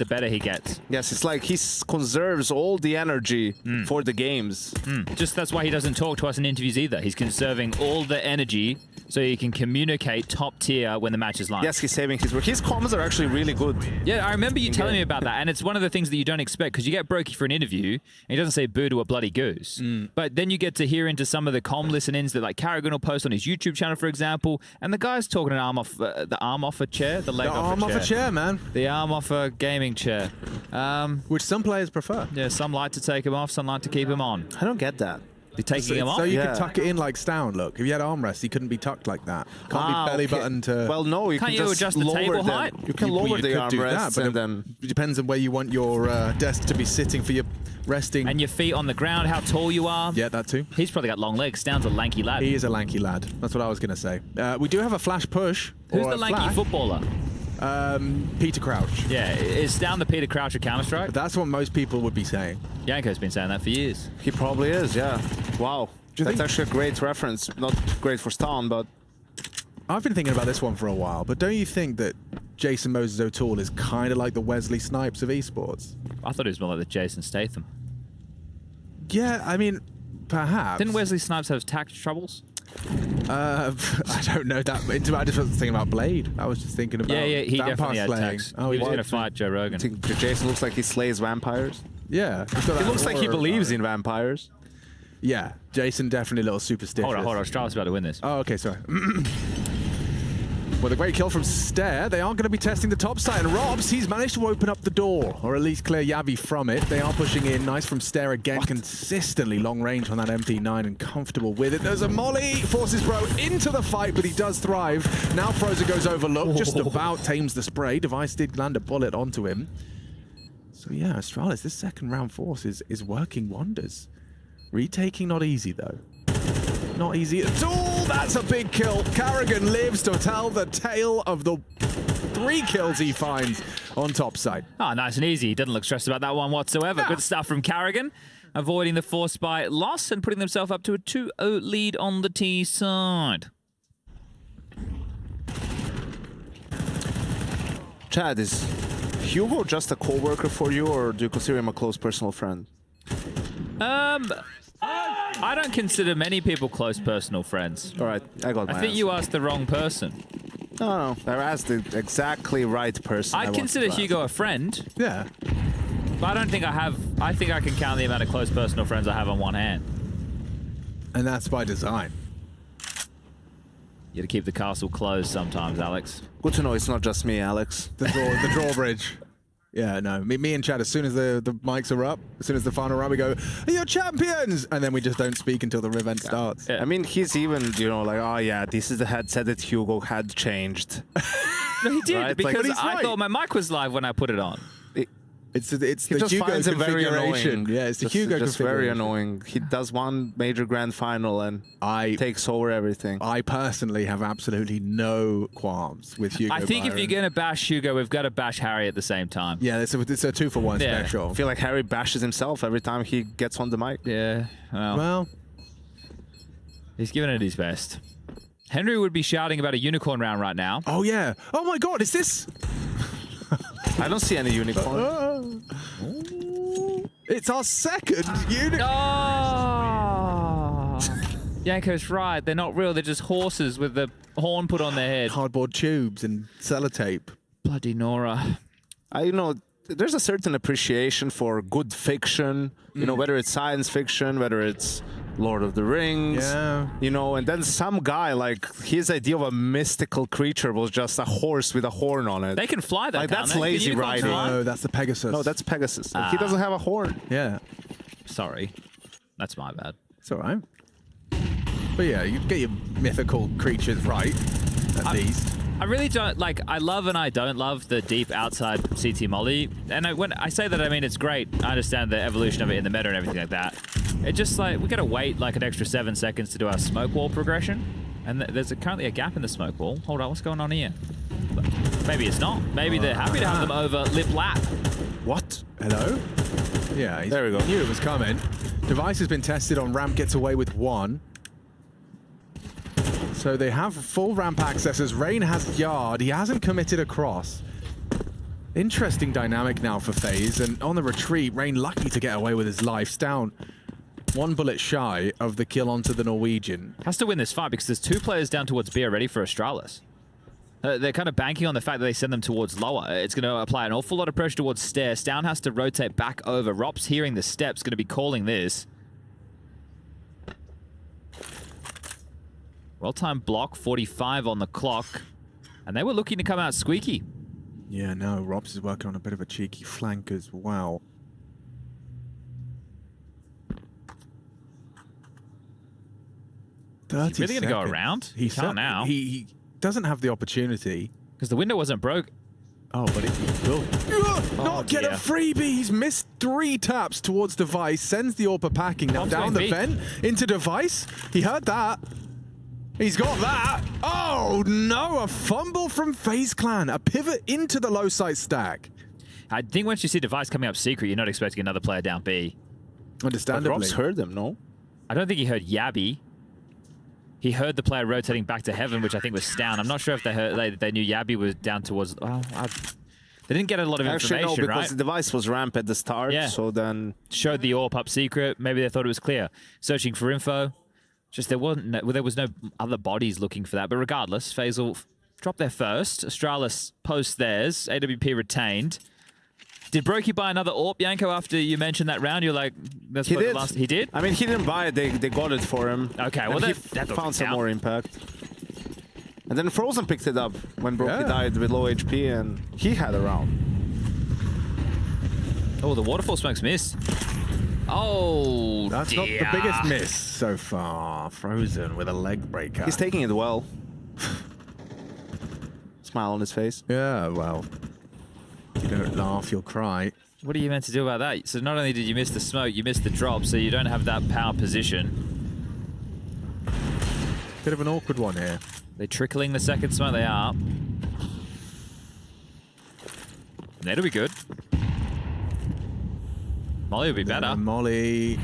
the better he gets. Yes, it's like he conserves all the energy for the games. Just that's why he doesn't talk to us in interviews either. He's conserving all the energy so he can communicate top tier when the match is live. Yes, he's saving his work. His comms are actually really good. Yeah, I remember you telling me about that, and it's one of the things that you don't expect, because you get Brokey for an interview, and he doesn't say boo to a bloody goose. But then you get to hear into some of the comm listen-ins that like karrigan will post on his YouTube channel, for example, and the guy's talking an arm off the arm off a chair, the leg off a chair. The arm off a chair, man. The arm off a gaming chair. Which some players prefer. Yeah, some like to take him off, some like to keep him on. I don't get that. You're taking him off? So you could tuck it in like Stound, look. If you had armrest, he couldn't be tucked like that. Can't be belly button to... Well, no, you Can't can you just adjust the lower table them. height? You can lower the could do that, armrests but and then... it depends on where you want your desk to be sitting for your resting. And your feet on the ground, how tall you are. Yeah, that too. He's probably got long legs. Stound's a lanky lad. He is a lanky lad. That's what I was going to say. We do have a flash push. Who's or the a lanky flash. footballer? Peter Crouch. Yeah, is Stound the Peter Crouch of Counter-Strike? But that's what most people would be saying. Yanko's been saying that for years. He probably is, yeah. Wow. Do you That's think- actually a great reference. Not great for Stan, but... I've been thinking about this one for a while, but don't you think that Jason Moses O'Toole is kind of like the Wesley Snipes of esports? I thought he was more like the Jason Statham. Yeah, I mean, perhaps. Didn't Wesley Snipes have tax troubles? I don't know that. I just wasn't thinking about Blade. I was just thinking about Yeah, he vampire definitely had slaying. tax. Oh, he was did. going to fight Joe Rogan. I think Jason looks like he slays vampires. Yeah. He looks like he believes in vampires. Yeah, Jason definitely a little superstitious. Hold on. Strauss about to win this. Oh, okay, sorry. With a great kill from Stare, they aren't going to be testing the top side. And Robs, he's managed to open up the door, or at least clear Yavi from it. They are pushing in. Nice from Stare again. Consistently long range on that MT9 and comfortable with it. There's a molly. Forces Bro into the fight, but he does thrive. Now Frozen goes overlooked. Just about tames the spray. Device did land a bullet onto him. So yeah, Astralis, this second round force is working wonders. Retaking not easy, though. Not easy at all. That's a big kill. karrigan lives to tell the tale of the 3 kills he finds on top side. Oh, nice and easy. He doesn't look stressed about that one whatsoever. Yeah. Good stuff from karrigan. Avoiding the force by loss and putting themselves up to a 2-0 lead on the T side. Chad, is Hugo just a co-worker for you, or do you consider him a close personal friend? I don't consider many people close personal friends. All right, I got my I think answer. you asked the wrong person. No, I asked the exactly right person. I consider Hugo a friend, Yeah. but I don't think I have... I think I can count the amount of close personal friends I have on one hand. And that's by design. You gotta keep the castle closed sometimes, Alex. Good to know it's not just me, Alex. The drawbridge. Yeah, no. Me and Chad, as soon as the mics are up, as soon as the final round, we go, "You're champions!" And then we just don't speak until the event starts. Yeah. I mean, he's even, you know, like, oh yeah, this is the headset that Hugo had changed. No, he did, Right, like- because But he's I right. thought my mic was live when I put it on. It's He the just Hugo finds it very configuration. annoying. Yeah, it's the just, Hugo just configuration. very annoying. He does one major grand final and takes over everything. I personally have absolutely no qualms with Hugo. I think if Byron. you're going to bash Hugo, we've got to bash Harry at the same time. Yeah, it's a 2-for-1 Yeah. special. I feel like Harry bashes himself every time he gets on the mic. Yeah, Well, he's giving it his best. Henry would be shouting about a unicorn round right now. oh yeah. Oh my God, is this? I don't see any unicorn. It's our second unicorn. Oh! Yanko's right. They're not real. They're just horses with the horn put on their head. Cardboard tubes and sellotape. Bloody Nora. You know, there's a certain appreciation for good fiction, you know, whether it's science fiction, whether it's Lord of the Rings, you know, and then some guy, like, his idea of a mystical creature was just a horse with a horn on it. They can fly that. Like, can't that's they? lazy Can unicorns riding. fly? No, that's the Pegasus. No, that's Pegasus. He doesn't have a horn. Yeah, Sorry. That's my bad. it's all right. But yeah, you get your mythical creatures right, at least. I really don't, like, I love and I don't love the deep outside CT molly. And when I say that, I mean, it's great. I understand the evolution of it in the meta and everything like that. It just, like, we gotta wait, like, an extra 7 seconds to do our smoke wall progression. And there's currently a gap in the smoke wall. Hold on, what's going on here? Maybe it's not. Maybe they're happy to have them over lip lap. What? Hello? Yeah, There we go. Knew it was coming. Device has been tested on ramp, gets away with 1. So they have full ramp access as Rain has yard. He hasn't committed across. Interesting dynamic now for FaZe, and on the retreat, Rain lucky to get away with his life. Down 1 bullet shy of the kill onto the Norwegian. Has to win this fight because there's 2 players down towards B already for Astralis. They're kind of banking on the fact that they send them towards lower. It's going to apply an awful lot of pressure towards Stair. Stown has to rotate back over. Rop's hearing the steps, going to be calling this. Well-timed block, 45 on the clock. And they were looking to come out squeaky. Yeah, no, Robs is working on a bit of a cheeky flank as well. Is he really going to go around? He can't now. He doesn't have the opportunity. Because the window wasn't broke. Oh, but he will. Not get a freebie. He's missed 3 taps towards Device. Sends the AWP packing. Now down the vent into Device. He heard that. He's got that. Oh, no. A fumble from FaZe Clan. A pivot into the low side stack. I think once you see Device coming up secret, you're not expecting another player down B. Understandably. Rob's heard them, no? I don't think he heard Yabby. He heard the player rotating back to Heaven, which I think was Stown. I'm not sure if they heard they knew Yabby was down towards. Well, they didn't get a lot of information, Actually, no, because right? the Device was ramp at the start, Yeah. so then Showed the AWP up secret. Maybe they thought it was clear. Searching for info. Just there was no other bodies looking for that. But regardless, FaZe will drop their first. Astralis post theirs. AWP retained. Did Brokey buy another AWP, Yanko, after you mentioned that round? You're like, that's he what did. The last... He did? I mean, he didn't buy it. They got it for him. Okay, well, he that found some count. more impact. And then Frozen picked it up when Brokey died with low HP, and he had a round. Oh, the waterfall smokes missed. Oh, That's not the biggest miss so far. Frozen with a leg breaker. He's taking it well. Smile on his face. Yeah, well, if you don't laugh, you'll cry. What are you meant to do about that? So not only did you miss the smoke, you missed the drop, so you don't have that power position. Bit of an awkward one here. They're trickling the second smoke. They are. That'll be good. Molly will be better. Molly.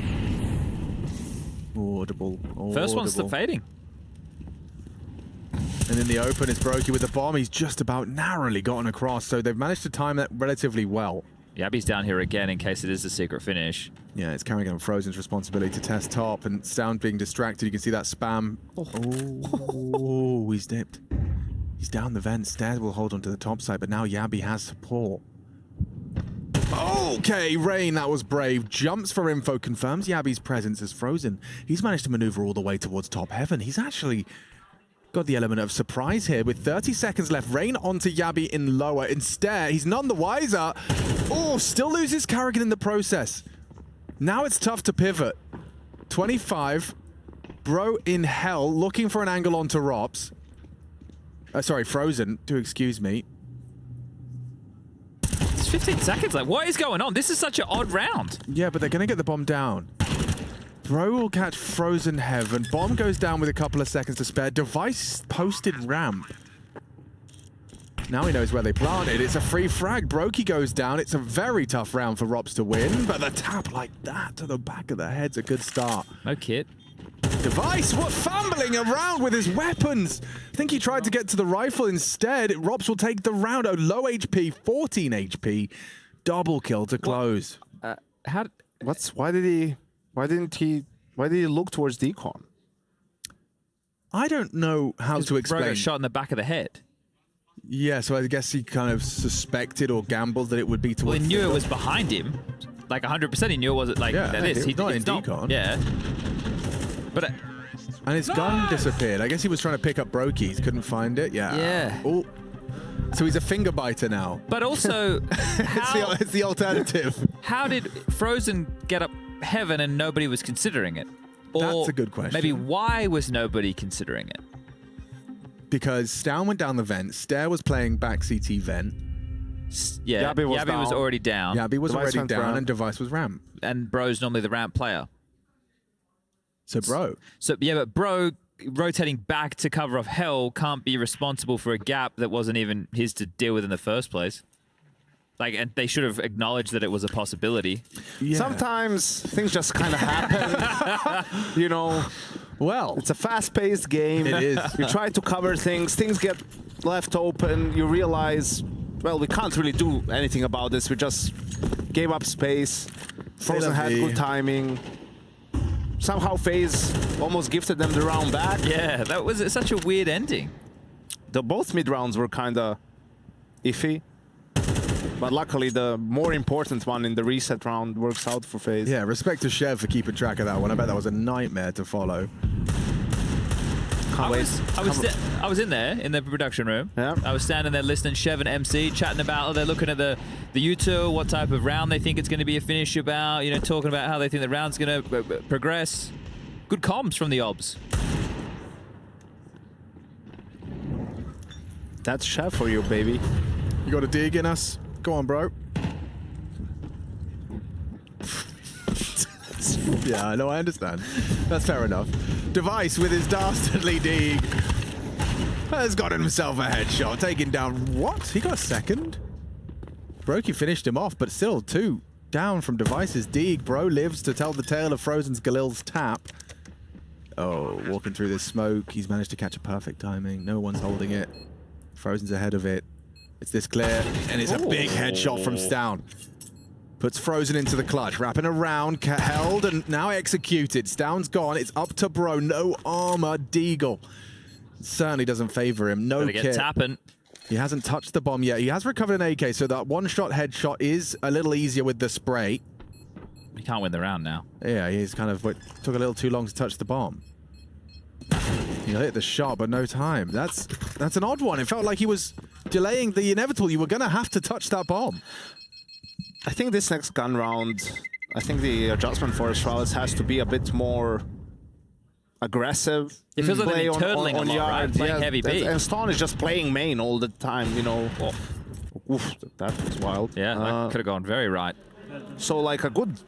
Audible. First one's the fading. And in the open, it's Brokey with the bomb. He's just about narrowly gotten across, so they've managed to time that relatively well. Yabby's down here again in case it is a secret finish. Yeah, it's karrigan and Frozen's responsibility to test top, and Stown being distracted. You can see that spam. Oh, he's dipped. He's down the vent. Stairs will hold onto the top side, but now Yabby has support. Okay, Rain, that was brave. Jumps for info, confirms Yabby's presence as Frozen. He's managed to maneuver all the way towards top heaven. He's actually got the element of surprise here with 30 seconds left. Rain onto Yabby in lower. Instead, he's none the wiser. Oh, still loses karrigan in the process. Now it's tough to pivot. 25. Bro in hell, looking for an angle onto Rops. Sorry, Frozen. Do excuse me. It's 15 seconds. Like, what is going on? This is such an odd round. Yeah, but they're going to get the bomb down. Bro will catch Frozen Heaven. Bomb goes down with a couple of seconds to spare. Device posted ramp. Now he knows where they planted. It's a free frag. Brokey goes down. It's a very tough round for Rops to win, but the tap like that to the back of the head's a good start. No kit. Device, what fumbling around with his weapons. I think he tried to get to the rifle instead. Rops will take the round. Oh, low HP, 14 HP. Double kill to close. Why did he look towards decon? I don't know how to explain. Bro got shot in the back of the head. Yeah, so I guess he kind of suspected or gambled that it would be towards. Well, he knew it was behind him. Like 100% he knew it wasn't like this. He's not in decon. Yeah. But and his gun disappeared. I guess he was trying to pick up Brokey's, couldn't find it. Yeah. Yeah. Oh. So he's a finger biter now. But also, it's the alternative. How did Frozen get up heaven and nobody was considering it? Or that's a good question. Maybe why was nobody considering it? Because Stown went down the vent. Stair was playing back CT vent. Yeah, Yabby was already down. Yabby was already down, ramp. and Device was ramp. And Bro's normally the ramp player. So Bro. So yeah, but Bro rotating back to cover off hell can't be responsible for a gap that wasn't even his to deal with in the first place. Like, and they should have acknowledged that it was a possibility. Yeah. Sometimes things just kind of happen, you know. Well, it's a fast-paced game. It is. You try to cover things get left open. You realize well, we can't really do anything about this. We just gave up space. Frozen had good timing. Somehow FaZe almost gifted them the round back. Yeah, that was such a weird ending. Both mid rounds were kind of iffy. But luckily, the more important one in the reset round works out for FaZe. Yeah, respect to Chev for keeping track of that one. I bet that was a nightmare to follow. I was in there in the production room. Yeah. I was standing there listening to Chev and MC chatting about. They're looking at the U2, what type of round they think it's going to be a finish about. You know, talking about how they think the round's going to progress. Good comms from the obs. That's Chef for you, baby. You got a dig in us? Go on, bro. Yeah, no, I understand. That's fair enough. Device with his dastardly dig has got himself a headshot, taking down what? He got a second? Brokey finished him off, but still 2 down from Device's dig. Bro lives to tell the tale of Frozen's Galil's tap. Oh, walking through this smoke. He's managed to catch a perfect timing. No one's holding it. Frozen's ahead of it. It's this clear, and it's a big headshot from Stown. Puts Frozen into the clutch, wrapping around, held, and now executed. Stown's gone, it's up to Bro, no armor, Deagle. Certainly doesn't favor him, no kit. Tapping. He hasn't touched the bomb yet. He has recovered an AK, so that one-shot headshot is a little easier with the spray. He can't win the round now. Yeah, he's kind of took a little too long to touch the bomb. He'll hit the shot, but no time. That's an odd one. It felt like he was delaying the inevitable. You were going to have to touch that bomb. I think this next gun round, I think the adjustment for Astralis has to be a bit more aggressive. It feels like they're turtling a lot, right? Playing heavy B. And Stone is just playing main all the time, you know. Oh. Oof, that was wild. Yeah, that could have gone very right. So like a good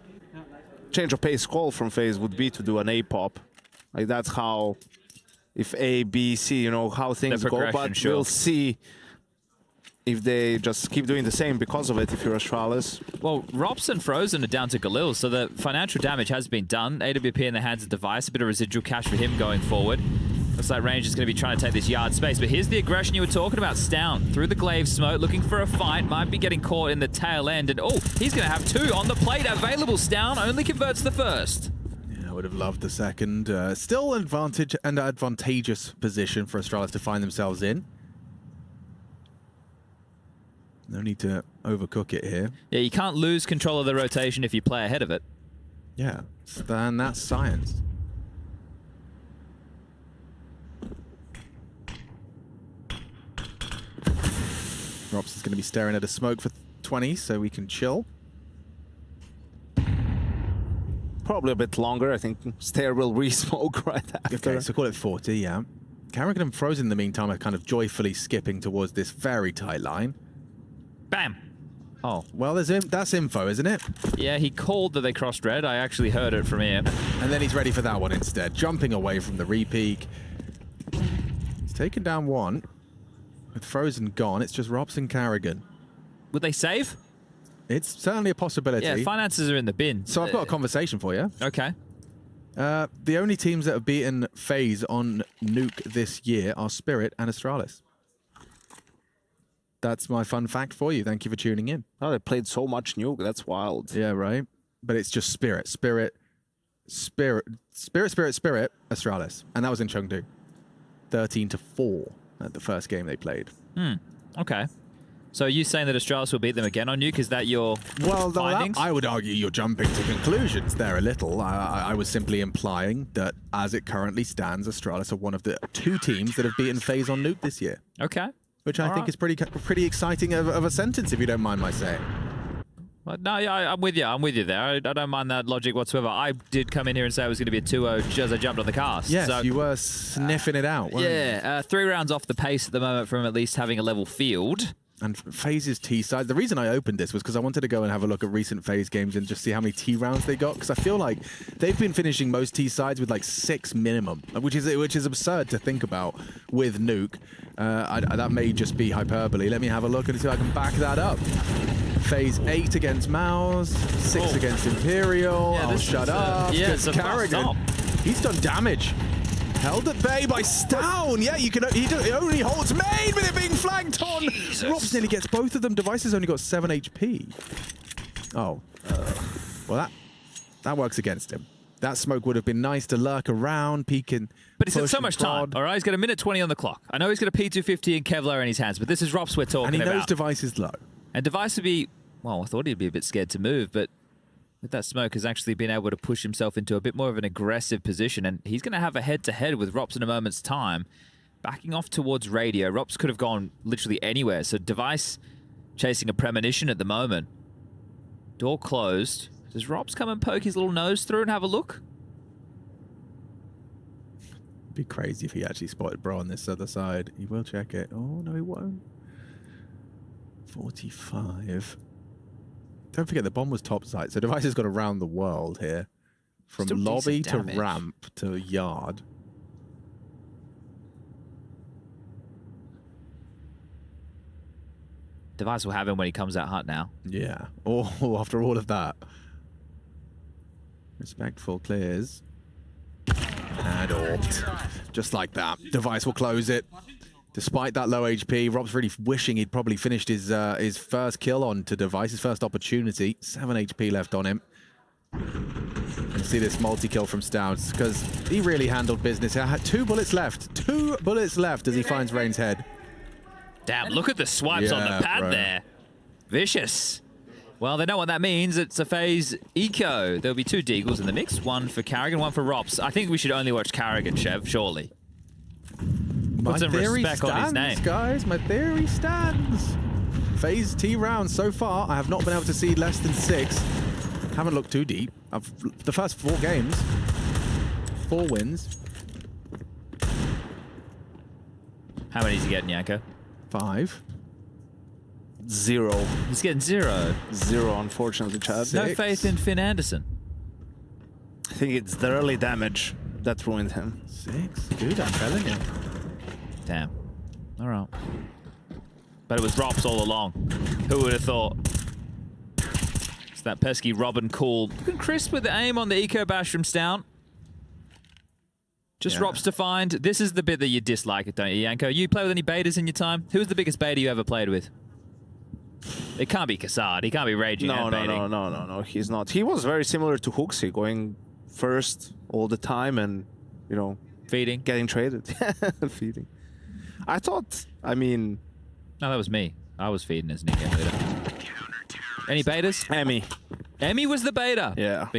change of pace call from FaZe would be to do an A pop. Like that's how, if A, B, C, you know, how things go. But we'll see if they just keep doing the same because of it, if you're Astralis. Well, Robs and Frozen are down to Galil, so the financial damage has been done. AWP in the hands of Device, a bit of residual cash for him going forward. Looks like Range is going to be trying to take this yard space, but here's the aggression you were talking about. Stown through the glaive smoke, looking for a fight, might be getting caught in the tail end, and oh, he's going to have 2 on the plate available. Stown only converts the first. Yeah, I would have loved the second. Still an advantageous position for Astralis to find themselves in. No need to overcook it here. Yeah, you can't lose control of the rotation if you play ahead of it. Yeah, and that's science. Rops is going to be staring at a smoke for 20, so we can chill. Probably a bit longer. I think Stair will re-smoke right after. Okay, so call it 40, yeah. karrigan and Frozen in the meantime are kind of joyfully skipping towards this very tight line. Bam! Oh. Well, that's info, isn't it? Yeah, he called that they crossed red. I actually heard it from here. And then he's ready for that one instead. Jumping away from the repeak. He's taken down one. With Frozen gone, it's just Robs and karrigan. Would they save? It's certainly a possibility. Yeah, finances are in the bin. So I've got a conversation for you. Okay. The only teams that have beaten FaZe on NUKE this year are Spirit and Astralis. That's my fun fact for you. Thank you for tuning in. Oh, they played so much NUKE. That's wild. Yeah, right. But it's just Spirit, Astralis. And that was in Chengdu. 13-4 at the first game they played. Okay. So are you saying that Astralis will beat them again on NUKE? Is that your findings? I would argue you're jumping to conclusions there a little. I was simply implying that as it currently stands, Astralis are one of the 2 teams that have beaten FaZe on NUKE this year. Okay. Which I think is pretty exciting of a sentence, if you don't mind my saying. But no, yeah, I'm with you. I'm with you there. I don't mind that logic whatsoever. I did come in here and say it was going to be a 2-0 as I jumped on the cast. Yes, so, you were sniffing it out, weren't you? 3 rounds off the pace at the moment from at least having a level field. And FaZe's T side. The reason I opened this was because I wanted to go and have a look at recent FaZe games and just see how many T rounds they got. Because I feel like they've been finishing most T sides with like 6 minimum, which is absurd to think about with NUKE. That may just be hyperbole. Let me have a look and see if I can back that up. FaZe 8 against Mouse, 6 against Imperial. Yeah, I'll shut up. Yeah, it's a karrigan. He's done damage. Held at bay by Stown. Yeah, he only holds main with it being flanked on. Robs nearly gets both of them. Device has only got 7 HP. Oh. Well, that works against him. That smoke would have been nice to lurk around, peek and But he's had push so and much time, prod. all right? He's got a minute 20 on the clock. I know he's got a P250 and Kevlar in his hands, but this is Rops we're talking And he knows about. Device is low. And Device would be, well, I thought he'd be a bit scared to move, but with that smoke has actually been able to push himself into a bit more of an aggressive position, and he's going to have a head-to-head with Rops in a moment's time. Backing off towards Radio. Rops could have gone literally anywhere, so Device chasing a premonition at the moment. Door closed. Does Rops come and poke his little nose through and have a look? It'd be crazy if he actually spotted Bro on this other side. He will check it. Oh, no, he won't. 45. Don't forget the bomb was top side, so Device has got around the world here. From Still lobby decent to damage. ramp to yard. Device will have him when he comes out hut now. Yeah. Oh, after all of that. Respectful clears. And orbed. Just like that. Device will close it. Despite that low HP, Rob's really wishing he'd probably finished his first kill on to Device, his first opportunity. 7 HP left on him. And see this multi-kill from Stouts, because he really handled business. He had 2 bullets left. 2 bullets left as he finds Rain's head. Damn, look at the swipes on the pad there. Vicious. Well, they know what that means. It's a phase eco. There'll be 2 Deagles in the mix. One for karrigan, one for Rops. I think we should only watch karrigan, Chev, surely. Put some respect on his name. Guys, my theory stands. Phase T round so far, I have not been able to see less than 6. Haven't looked too deep. The first 4 games, 4 wins. How many is he getting, Yanko? 5. 0. He's getting 0. 0, unfortunately, Chad. No 6. faith in Finn Anderson. I think it's the early damage that ruined him. 6. Dude, I'm telling you. Damn. All right. But it was Rops all along. Who would have thought? It's that pesky Robin Cool. Looking crisp with the aim on the eco bash from Stout. Just Rops to find. This is the bit that you dislike, don't you, Yanko? You play with any betas in your time? Who was the biggest beta you ever played with? It can't be Kassad. He can't be raging and baiting. No, he's not. He was very similar to Hooksy, going first all the time and, you know, Feeding. getting traded. Feeding. I thought, I mean... No, that was me. I was feeding as an eco beta. Any betas? Emmy. Emmy was the beta. Yeah. Big